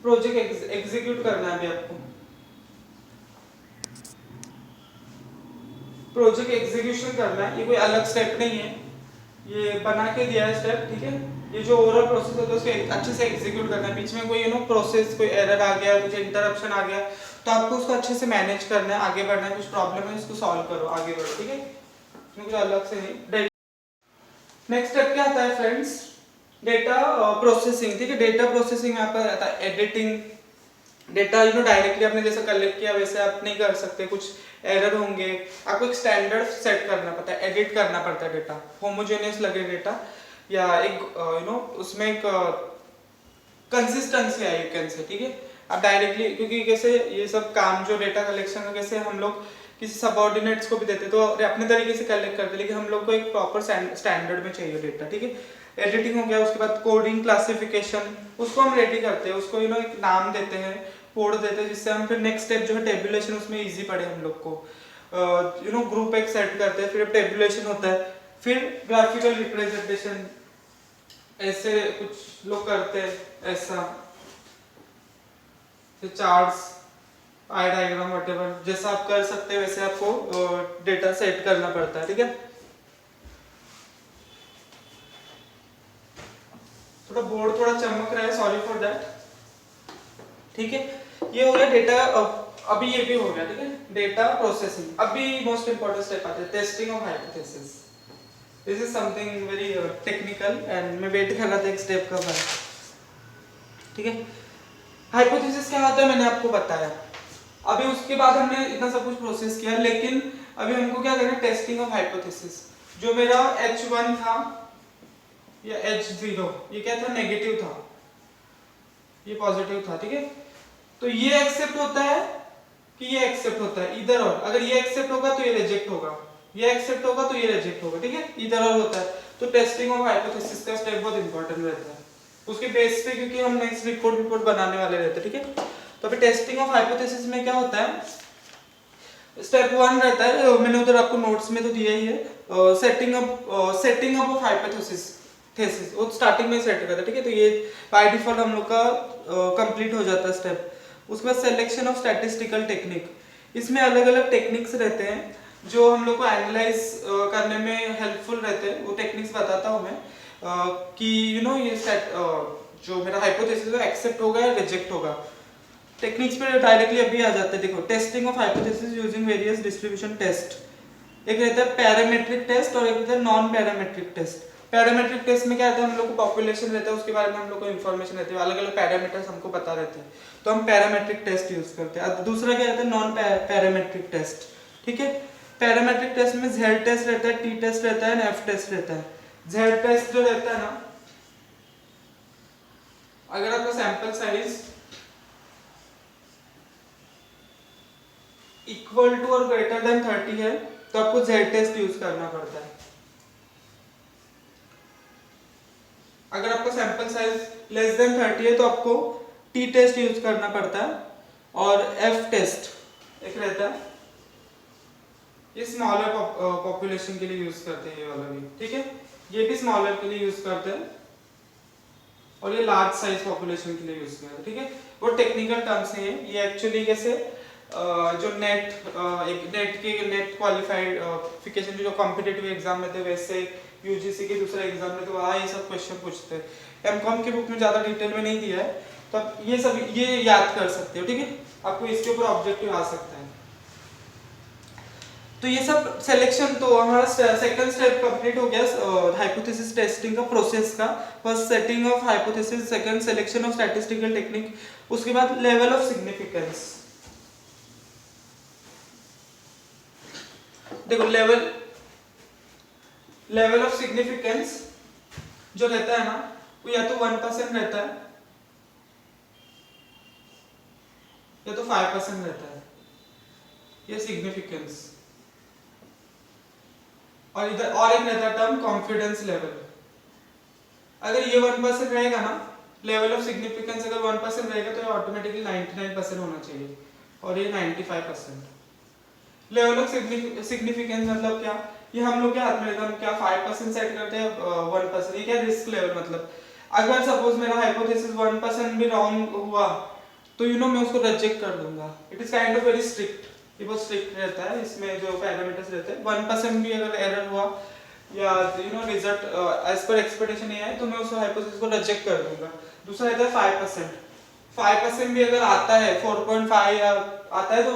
प्रोजेक्ट एग्जीक्यूट करना है अभी आपको, प्रोजेक्ट एग्जीक्यूशन करना है। ये कोई अलग स्टेप नहीं है, ये बना के दिया है स्टेप, ठीक है। ये जो ओवरऑल प्रोसेस होता है उसको अच्छे से एग्जीक्यूट करना है। बीच में कोई यू नो प्रोसेस कोई एरर आ गया, कुछ इंटरप्शन आ गया, तो आपको उसको अच्छे से मैनेज करना है, आगे बढ़ना है। कुछ प्रॉब्लम है उसको सॉल्व करो, आगे बढ़ो, ठीक है। इसमें कुछ अलग से नहीं। नेक्स्ट स्टेप क्या आता है फ्रेंड्स, डेटा प्रोसेसिंग, ठीक है। डेटा प्रोसेसिंग में आपका आता है editing. Data you know directly आपने जैसे कलेक्ट किया वैसे आप नहीं कर सकते, कुछ एरर होंगे, आपको एक स्टैंडर्ड सेट करना पड़ता है, एडिट करना पड़ता है डेटा, होमोजेनियस लगे डेटा, या एक यू नो उसमें एक consistency I you can say, ठीक है। आप डायरेक्टली, क्योंकि कैसे ये सब काम जो डेटा कलेक्शन का कैसे हम लोग किसी सबऑर्डिनेट्स को भी देते तो अपने तरीके से कलेक्ट करते, लेकिन हम लोग को एक प्रॉपर स्टैंडर्ड में चाहिए डेटा, ठीक है। एडिटिंग हो गया, उसके बाद कोडिंग, क्लासिफिकेशन, उसको हम रेडी करते हैं, उसको यू नो एक नाम देते हैं, कोड देते हैं, जिससे हम फिर नेक्स्ट स्टेप जो है टेबुलेशन, उसमें इजी पड़े हम लोग को। यू नो ग्रुप एक सेट करते हैं, फिर टेबुलेशन होता है, फिर ग्राफिकल रिप्रेजेंटेशन, ऐसे कुछ लोग करते हैं, ऐसा फिर चार्ट्स, आई डायग्राम, व्हाटएवर जैसा आप कर सकते हैं वैसे आपको डेटा सेट करना पड़ता है, ठीक है। थोड़ा बोर्ड थोड़ा चमक रहा है, सॉरी फॉर दैट, ठीक है। ये हो गया डेटा, अभी ये भी हो गया, ठीक है, डेटा प्रोसेसिंग। अभी मोस्ट इंपॉर्टेंट स्टेप आता है testing of hypothesis. This is something very technical and मैं वेट कर रहा था एक स्टेप का बाद, ठीक है। हाइपोथेसिस क्या होता है मैंने आपको बताया। अभी उसके बाद हमने इतना सब कुछ प्रोसेस किया, लेकिन अभी हमको क्या करना है, टेस्टिंग ऑफ हाइपोथेसिस। जो मेरा H1 था या H0, ये क्या था, नेगेटिव था, ये पॉजिटिव था, ठीक है। तो ये एक्सेप्ट होता है कि ये एक्सेप्ट होता है, इधर और। अगर ये एक्सेप्ट होगा तो ये रिजेक्ट होगा, ये एक्सेप्ट होगा तो ये रिजेक्ट होगा, ठीक है, इधर और होता है। तो टेस्टिंग ऑफ हाइपोथेसिस का स्टेप बहुत इंपॉर्टेंट रहता है, उसके बेस पे, क्योंकि हम नेक्स्ट रिपोर्ट बनाने वाले रहते हैं, ठीक है। तो अभी टेस्टिंग ऑफ हाइपोथेसिस में क्या होता है, स्टेप 1 रहता है, मैंने उधर आपको नोट्स में तो दिया ही है, setting up of hypothesis, thesis, वो स्टार्टिंग में सेट करता है, ठीक है। तो ये बाय डिफॉल्ट हम लोग का कंप्लीट हो जाता है स्टेप। उसके बाद सिलेक्शन ऑफ स्टैटिस्टिकल टेक्निक, इसमें अलग अलग टेक्निक्स रहते हैं जो हम लोग को एनालाइज करने में हेल्पफुल रहते हैं। वो टेक्निक्स बताता हूँ मैं, कि यू नो ये जो मेरा हाइपोथेसिस है एक्सेप्ट होगा या रिजेक्ट होगा। टेक्निक्स पे डायरेक्टली अभी आ जाते हैं, देखो। Testing of hypothesis using various distribution test, एक रहता है पैरामेट्रिक टेस्ट और एक रहता है non parametric test. Parametric test में क्या रहता है, हम लोग को पॉपुलेशन रहता है, उसके बारे में हम लोग को इन्फॉर्मेशन रहती है, अलग अलग पैरामीटर्स हमको पता रहते हैं, तो हम पैरामेट्रिक टेस्ट यूज करते हैं। अब दूसरा क्या रहता है, नॉन पैरामेट्रिक टेस्ट, ठीक है। पैरामेट्रिक टेस्ट में Z टेस्ट रहता है, T टेस्ट रहता है, F टेस्ट रहता है। Z टेस्ट जो रहता है ना, अगर आपका सैंपल साइज इक्वल टू और ग्रेटर देन 30 है तो आपको Z टेस्ट यूज करना पड़ता है। अगर आपका सैंपल साइज लेस देन 30 है तो आपको टी टेस्ट यूज करना पड़ता है, और एफ टेस्ट एक रहता है, ये स्मॉलर पॉपुलेशन के लिए यूज करते हैं ये वाला भी, ठीक है। ये भी स्मॉलर के लिए यूज करते हैं, और ये लार्ज साइज पॉपुलेशन के लिए यूज करते हैं, ठीक है। वो टेक्निकल टर्म्स हैं, ये एक्चुअली कैसे जो नेट क्वालिफाइड जो कॉम्पिटिटिव एग्जाम में थे, वैसे यूजीसी के दूसरे एग्जाम में तो वहाँ ये सब क्वेश्चन पूछते हैं। एमकॉम की बुक में ज़्यादा डिटेल में नहीं दिया है, तो आप ये सब ये याद कर सकते हो, ठीक है। आपको इसके ऊपर ऑब्जेक्टिव आ सकता है। तो ये सब सिलेक्शन तो हमारा सेकंड स्टेप कंप्लीट हो गया हाइपोथेसिस टेस्टिंग का प्रोसेस का। First setting of hypothesis, second selection of statistical technique, उसके बाद लेवल ऑफ सिग्निफिकेंस। देखो लेवल ऑफ सिग्निफिकेंस जो रहता है ना, वो या तो 1% रहता है या तो 5% रहता है, ये सिग्निफिकेंस। और इधर और एक रहता है टर्म कॉन्फिडेंस लेवल। अगर ये 1% रहेगा ना, लेवल ऑफ सिग्निफिकेंस अगर 1% रहेगा तो ये ऑटोमेटिकली 99% होना चाहिए, और ये 95%। लेवल ऑफ सिग्निफिकेंस मतलब क्या, ये हम लोग के हाथ में रहता है, हम क्या 5% सेट करते हैं 1%, ये क्या रिस्क लेवल। मतलब अगर सपोज मेरा हाइपोथेसिस 1% भी रॉन्ग हुआ तो मैं उसको रिजेक्ट कर दूंगा। It is kind of very strict, ये बहुत स्ट्रिक्ट रहता है, इसमें जो पैरामीटर्स रहते हैं। 1% भी अगर एरर हुआ या रिजल्ट एज पर एक्सपेक्टेशन ये है, तो मैं उस हाइपोथेसिस को रिजेक्ट कर दूंगा। दूसरा रहता है 5%। 5% भी अगर आता है, 4.5 आता है, तो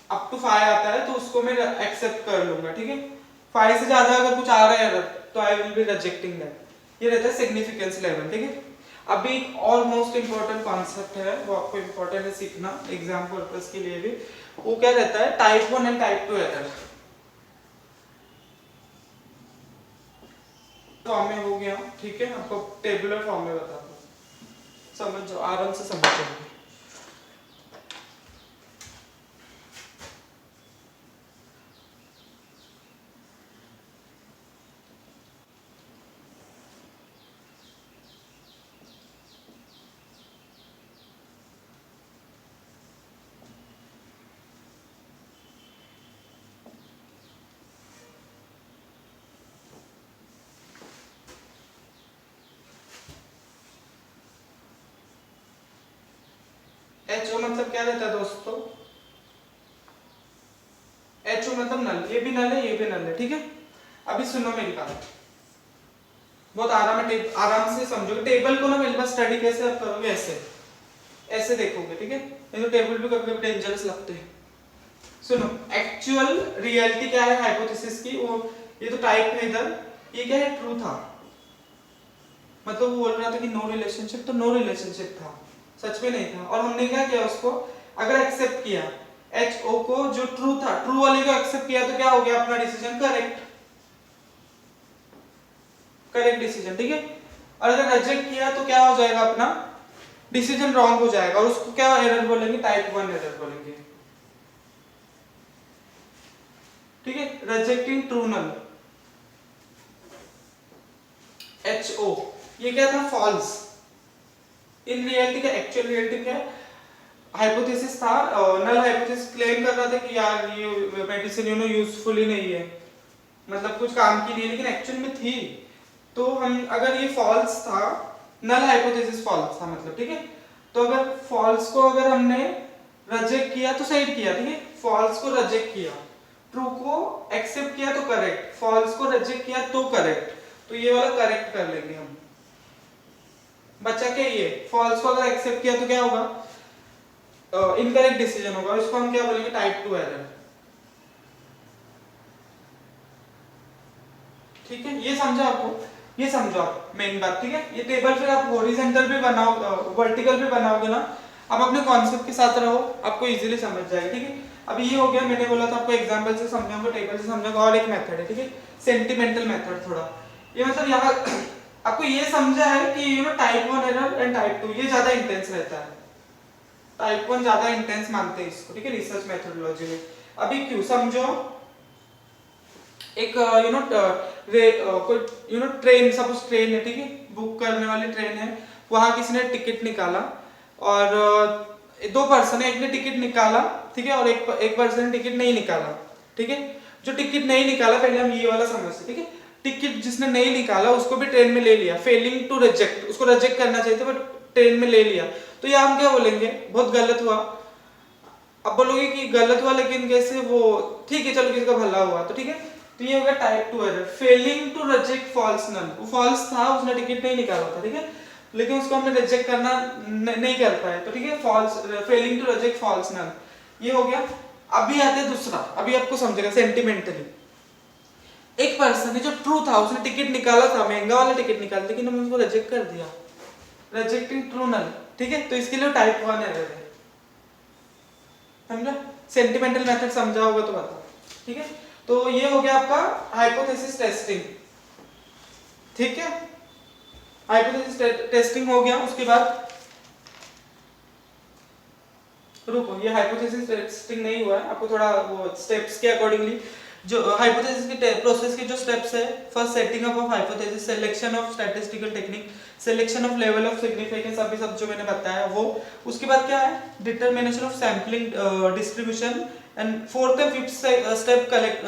अप टू 5 आता है, तो उसको मैं एक्सेप्ट कर लूंगा, ठीक है। 5 से ज्यादा अगर कुछ आ रहा है एरर, तो I will be rejecting that. ये रहता है सिग्निफिकेंस लेवल, ठीक है। अभी एक और मोस्ट इंपॉर्टेंट कॉन्सेप्ट है, वो आपको इंपॉर्टेंट है सीखना एग्जाम पर्पस के लिए भी। वो क्या रहता है, type 1 and type 2 error. Form में हो गया, ठीक है। आपको टेबुलर फॉर्म में बताता हूं, समझ जाओ, आराम से समझ जाओगे। HO मतलब क्या रहता है दोस्तों, HO मतलब नल, ये भी नल है, ये भी नल है, ठीक है। अभी सुनो मेरी बात, बहुत आराम से समझोगे। टेबल को ना मेरे पास स्टडी कैसे आप करोगे, ऐसे देखोगे, ठीक है। ये तो टेबल भी कभी कभी डेंजरस लगते हैं। सुनो, एक्चुअल रियलिटी क्या है हाइपोथेसिस की, वो ये तो टाइप है इधर, ये क्या है, ट्रू था। मतलब वो बोल रहा था कि नो रिलेशनशिप, तो नो रिलेशनशिप था, सच में नहीं था। और हमने क्या किया, उसको अगर एक्सेप्ट किया, HO को जो ट्रू था, ट्रू वाले को एक्सेप्ट किया, तो क्या हो गया, अपना डिसीजन करेक्ट डिसीजन, ठीक है। और अगर रिजेक्ट किया तो क्या हो जाएगा, अपना डिसीजन रॉन्ग हो जाएगा, और उसको क्या एरर बोलेंगे, टाइप 1 एरर बोलेंगे, ठीक है। रिजेक्टिंग ट्रू नल, HO, ये क्या था, फॉल्स। इन रियलिटी का एक्चुअल रियलिटी क्या हाइपोथेसिस था, नल हाइपोथेसिस क्लेम कर रहा था कि यार ये मेडिसिन यूजफुल ही नहीं है, मतलब कुछ काम की नहीं है, लेकिन एक्चुअल में थी। तो हम अगर ये फॉल्स था, नल हाइपोथेसिस फॉल्स था मतलब, ठीक है। तो अगर फॉल्स को अगर हमने रिजेक्ट किया तो सही किया, ठीक है। फॉल्स को रिजेक्ट किया, ट्रू को एक्सेप्ट किया तो करेक्ट, फॉल्स को रिजेक्ट किया तो करेक्ट, तो ये वाला करेक्ट कर लेंगे हम। बच्चा क्या, ये फॉल्स को अगर एक्सेप्ट किया तो क्या होगा, इनकरेक्ट डिसीजन होगा, इसको हम क्या बोलेंगे, टाइप 2 एरर, ठीक है। ये समझा आपको, ये समझो आप मेन बात, ठीक है। ये टेबल फिर आप हॉरिजॉन्टल भी बनाओ, वर्टिकल भी बनाओगे ना, आप अपने कॉन्सेप्ट के साथ रहो, आपको इजीली समझ जाएगा, ठीक है। अब ये हो गया, मैंने बोला था आपको एग्जांपल से समझाऊंगा, टेबल से समझाऊंगा। और एक मेथड है, ठीक है, सेंटिमेंटल मेथड। थोड़ा ये मतलब यहाँ आपको ये समझा है कि टाइप 1 एरर एंड टाइप 2 ये ज्यादा इंटेंस रहता है, टाइप 1 ज्यादा इंटेंस मानते हैं इसको, ठीक है, रिसर्च मेथोडोलॉजी में। अभी क्यों समझो, एक कोई ट्रेन, सपोज ट्रेन है, ठीक है, बुक करने वाली ट्रेन है, वहाँ किसी ने टिकट निकाला और दो पर्सन है, एक ने टिकट निकाला, ठीक है, और एक पर्सन ने टिकट नहीं निकाला, ठीक है। जो टिकट नहीं निकाला, पहले हम ये वाला समझते, ठीक है। टिकट जिसने नहीं निकाला उसको भी ट्रेन में ले लिया, फेलिंग टू रिजेक्ट, उसको रिजेक्ट करना चाहिए था बट ट्रेन में ले लिया, तो ये हम क्या बोलेंगे, बहुत गलत हुआ। अब बोलोगे कि गलत हुआ लेकिन कैसे, वो ठीक है चलो किसी का भला हुआ, तो ठीक है। तो ये हो गया type 2 error, failing to reject false null, वो फॉल्स था, उसने टिकट नहीं निकाला था, ठीक है, लेकिन उसको हमने रिजेक्ट करना नहीं कर पाए, तो ठीक है, false, failing to reject false null, ये हो गया। अभी आते हैं दूसरा, अभी आपको समझेगा सेंटिमेंटली। एक पर्सन ने जो ट्रू था, उसने टिकट निकाला था, महंगा वाला टिकट निकाला, लेकिन हमने उसको रिजेक्ट कर दिया, रिजेक्टिंग ट्रू नल, ठीक है, तो इसके लिए टाइप 1 एरर है, समझा। सेंटिमेंटल मेथड समझा होगा तो बताओ, ठीक है। तो ये हो गया आपका हाइपोथेसिस टेस्टिंग, ठीक है। हाइपोथेसिस टेस्टिंग हो गया, उसके बाद रुको, ये हाइपोथेसिस टेस्टिंग नहीं हुआ है, आपको थोड़ा वो स्टेप्स के अकॉर्डिंगली जो हाइपोथेसिस के प्रोसेस के जो स्टेप्स है, first setting up of hypothesis, selection of statistical technique, selection of level of significance, अभी सब जो मैंने बताया वो। उसके बाद क्या है, determination of sampling distribution, and fourth and fifth step collect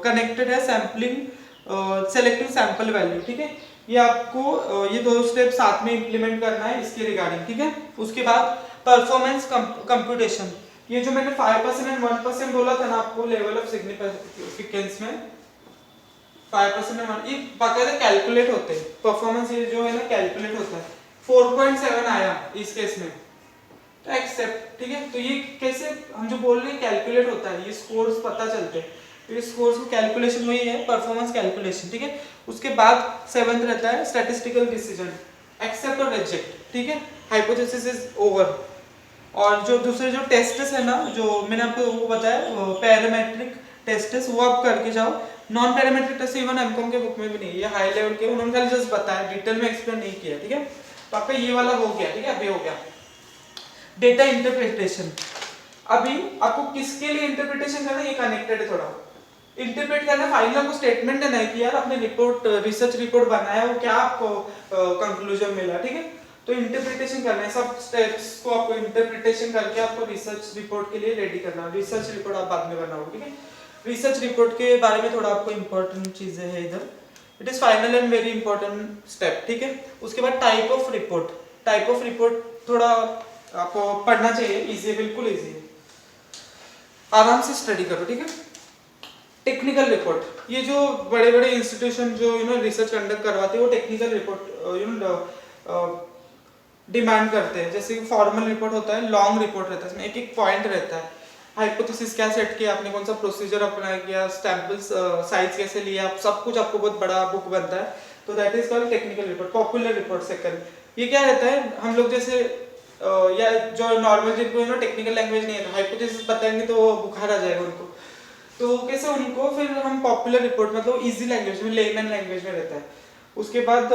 connected है सैंपलिंग सेलेक्टिंग सैंपल वैल्यू, ठीक है। ये आपको ये दो स्टेप साथ में इंप्लीमेंट करना है इसके रिगार्डिंग, ठीक है। उसके बाद परफॉर्मेंस कंप्यूटेशन, ये जो मैंने 5% एंड 1% बोला था ना आपको लेवल ऑफ सिग्निफिकेंस में, 5% एंड 1, ये बाकायदा कैलकुलेट होते हैं, परफॉर्मेंस ये जो है ना कैलकुलेट होता है। 4.7 आया इस केस में, तो एक्सेप्ट, ठीक है। तो ये कैसे हम जो बोल रहे हैं कैलकुलेट होता है, ये स्कोर्स पता चलते हैं, तो ये स्कोर्स की कैलकुलेशन वही है, परफॉर्मेंस कैलकुलेशन, ठीक है। उसके बाद 7th रहता है स्टैटिस्टिकल डिसीजन, एक्सेप्ट और रिजेक्ट, ठीक है, हाइपोथेसिस इज ओवर। और जो दूसरे जो टेस्ट्स है ना, जो मैंने आपको वो बताया पैरामेट्रिक टेस्ट्स, वो आप करके जाओ। Non parametric test even MCom के बुक में भी नहीं है, ये हाई लेवल के, उन्होंने खाली जस्ट बताया, डिटेल में एक्सप्लेन नहीं किया, ठीक है। तो आपका ये वाला हो गया, ठीक है, अभी हो गया डेटा इंटरप्रिटेशन। अभी आपको किसके लिए इंटरप्रिटेशन करना है, ये कनेक्टेड है थोड़ा, इंटरप्रेट करना, फाइनल आपको स्टेटमेंट देना है कि यार आपने रिपोर्ट, रिसर्च रिपोर्ट बनाया, वो क्या आपको कंक्लूजन मिला, ठीक है। तो इंटरप्रिटेशन करना है, सब स्टेप्स को आपको इंटरप्रिटेशन करके आपको रिसर्च रिपोर्ट के लिए रेडी करना है। रिसर्च रिपोर्ट आप बाद में बनाओगे, ठीक है। रिसर्च रिपोर्ट के बारे में थोड़ा आपको इंपॉर्टेंट चीजें है इधर, it is final and very important step, ठीक है। उसके बाद type of report, type of report थोड़ा आपको पढ़ना चाहिए, इजी है, बिल्कुल इजी है, आराम से स्टडी करो, ठीक है। टेक्निकल रिपोर्ट, ये जो बड़े बड़े इंस्टीट्यूशन जो रिसर्च कंडक्ट करवाते हैं, वो टेक्निकल रिपोर्ट डिमांड करते हैं। जैसे फॉर्मल रिपोर्ट होता है, लॉन्ग रिपोर्ट रहता है, इसमें एक एक पॉइंट रहता है, हाइपोथेसिस क्या सेट किया आपने, कौन सा प्रोसीजर अपनाया किया, सैंपल साइज कैसे लिया, सब कुछ आपको बहुत बड़ा बुक बनता है, तो that is called technical report. Popular report second, ये क्या रहता है, हम लोग जैसे या जो नॉर्मल जिनको टेक्निकल लैंग्वेज नहीं है, हाइपोथेसिस बताएंगे तो बुखार आ जाएगा उनको, तो कैसे उनको फिर हम पॉपुलर रिपोर्ट मतलब इजी लैंग्वेज में, लेमन लैंग्वेज में रहता है। उसके बाद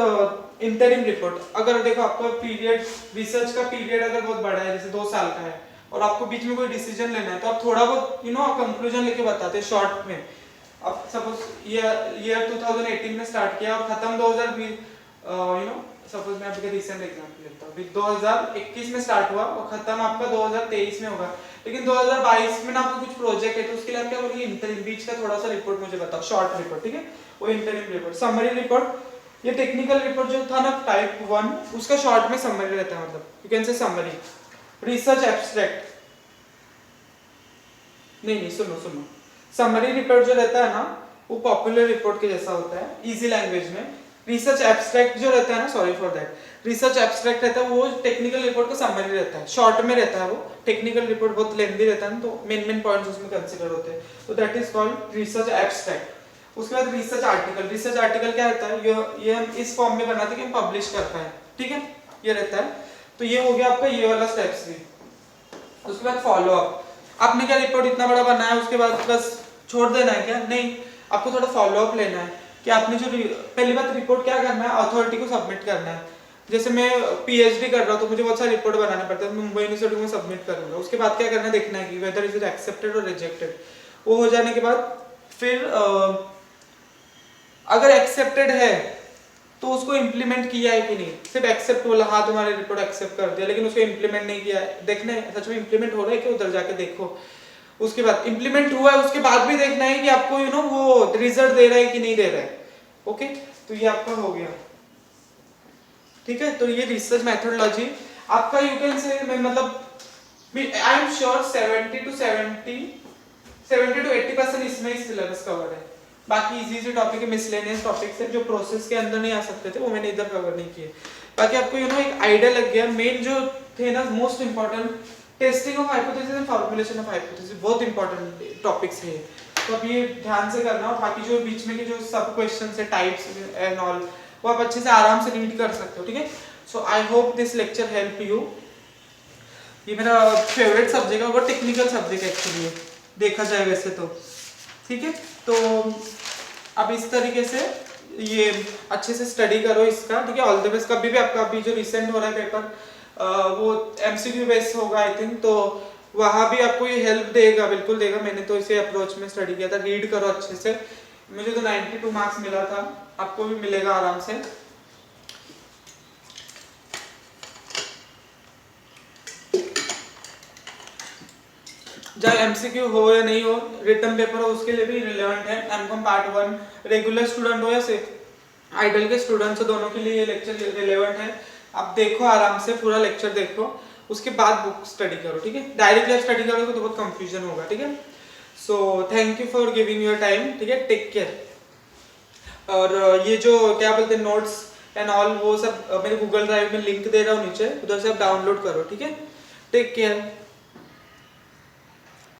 इंटरिम रिपोर्ट, अगर देखो आपका पीरियड, रिसर्च का पीरियड अगर बहुत बड़ा है, जैसे 2 साल का है, और आपको बीच में कोई डिसीजन लेना है, तो आप थोड़ा बहुत कंक्लूजन लेके बताते हैं शॉर्ट में। अब सपोज ईयर 2018 में स्टार्ट किया और खत्म 2020, सपोज मैं आपके रिसेंट एग्जांपल लेता हूँ, 2021 में स्टार्ट हुआ और खत्म आपका 2023 में होगा, लेकिन 2022 में ना आपको कुछ प्रोजेक्ट है, तो उसके लिए आप क्या बोलेंगे, इंटरिम, बीच का थोड़ा सा रिपोर्ट मुझे बताओ, शॉर्ट रिपोर्ट, ठीक है, वो इंटरिम रिपोर्ट। समरी रिपोर्ट, ये टेक्निकल रिपोर्ट जो था ना टाइप 1, उसका शॉर्ट में समरी रहता है, मतलब you can say summary. Research abstract, नहीं सुनो, समरी रिपोर्ट जो रहता है ना, वो पॉपुलर रिपोर्ट के जैसा होता है, इजी लैंग्वेज में। रिसर्च एब्स्ट्रैक्ट जो रहता है ना, sorry for that, research abstract रहता है, वो टेक्निकल रिपोर्ट का समरी रहता है, शॉर्ट में रहता है वो। टेक्निकल रिपोर्ट बहुत लेंथी रहता है ना, तो मेन पॉइंट्स उसमें कंसीडर होते हैं, तो that is called research abstract. उसके बाद रिसर्च आर्टिकल, रिसर्च आर्टिकल क्या रहता है, ये हम इस फॉर्म में बनाते हैं कि हम पब्लिश कर पाए, ठीक है, ये रहता है। तो ये हो गया आपका ये वाला स्टेप्स भी। उसके बाद फॉलो अप, आपने क्या रिपोर्ट इतना बड़ा बनाया, उसके बाद बस छोड़ देना है क्या, नहीं, आपको थोड़ा फॉलो अप लेना है कि आपने जो पहली बात रिपोर्ट क्या करना है, अथॉरिटी को सबमिट करना है। जैसे मैं पीएचडी कर रहा हूँ तो मुझे बहुत सारे रिपोर्ट बनाने पड़ते हैं, मुंबई यूनिवर्सिटी में सबमिट करूंगा। उसके बाद क्या करना है, देखना है कि वेदर इज इट एक्सेप्टेड और रिजेक्टेड। वो हो जाने के बाद फिर अगर एक्सेप्टेड है तो उसको इम्प्लीमेंट किया है कि नहीं, सिर्फ एक्सेप्ट बोला, हाँ तुम्हारी रिपोर्ट एक्सेप्ट कर दिया, लेकिन उसको इम्प्लीमेंट नहीं किया है। देखना है सच में इम्प्लीमेंट हो रहा है कि, उधर जाके देखो। उसके बाद इम्प्लीमेंट हुआ है, उसके बाद भी देखना है कि आपको वो रिजल्ट दे रहा है कि नहीं दे रहा है। ओके, तो ये आपका हो गया। ठीक है, तो ये रिसर्च मेथोडोलॉजी आपका, यू कैन से मतलब आई एम श्योर 70 to 80% इसमें ही सिलेबस कवर है। बाकी इजी टॉपिक है, मिसलेनियस टॉपिक्स है जो प्रोसेस के अंदर नहीं आ सकते थे, वो मैंने इधर कवर नहीं किए। बाकी आपको एक आइडिया लग गया। मेन जो थे ना, most important, testing of hypothesis and formulation of hypothesis, बहुत इंपॉर्टेंट टॉपिक्स है। तो अब ये ध्यान से करना, और बाकी जो बीच में के जो सब क्वेश्चंस है, टाइप्स एंड ऑल, वो आप अच्छे से आराम से रीड कर सकते हो। ठीक है, so I hope this lecture help you. ये मेरा फेवरेट सब्जेक्ट है, और टेक्निकल सब्जेक्ट एक्चुअली है देखा जाए वैसे तो। ठीक है, तो अब इस तरीके से ये अच्छे से स्टडी करो इसका। ठीक है, ऑल द बेस्ट। कभी भी आपका अभी जो रिसेंट हो रहा है पेपर, वो एमसीक्यू बेस्ड होगा आई थिंक, तो वहाँ भी आपको ये हेल्प देगा, बिल्कुल देगा। मैंने तो इसे अप्रोच में स्टडी किया था। रीड करो अच्छे से। मुझे तो 92 मार्क्स मिला था, आपको भी मिलेगा आराम से। चाहे एमसीक्यू हो या नहीं हो, रिटन पेपर हो, उसके लिए भी रिलेवेंट है। एमकॉम पार्ट 1 रेगुलर स्टूडेंट हो या सिर्फ आइडल के स्टूडेंट्स हो, दोनों के लिए ये लेक्चर रिलेवेंट है। आप देखो आराम से, पूरा लेक्चर देखो, उसके बाद बुक स्टडी करो। ठीक है, डायरेक्ट जब स्टडी करोगे तो बहुत कंफ्यूजन होगा। ठीक है, so thank you for giving your time. ठीक है, टेक केयर। और ये जो क्या बोलते हैं नोट्स एंड ऑल, वो सब मेरे गूगल ड्राइव में लिंक दे रहा हूँ नीचे, उधर से आप डाउनलोड करो। ठीक है, टेक केयर।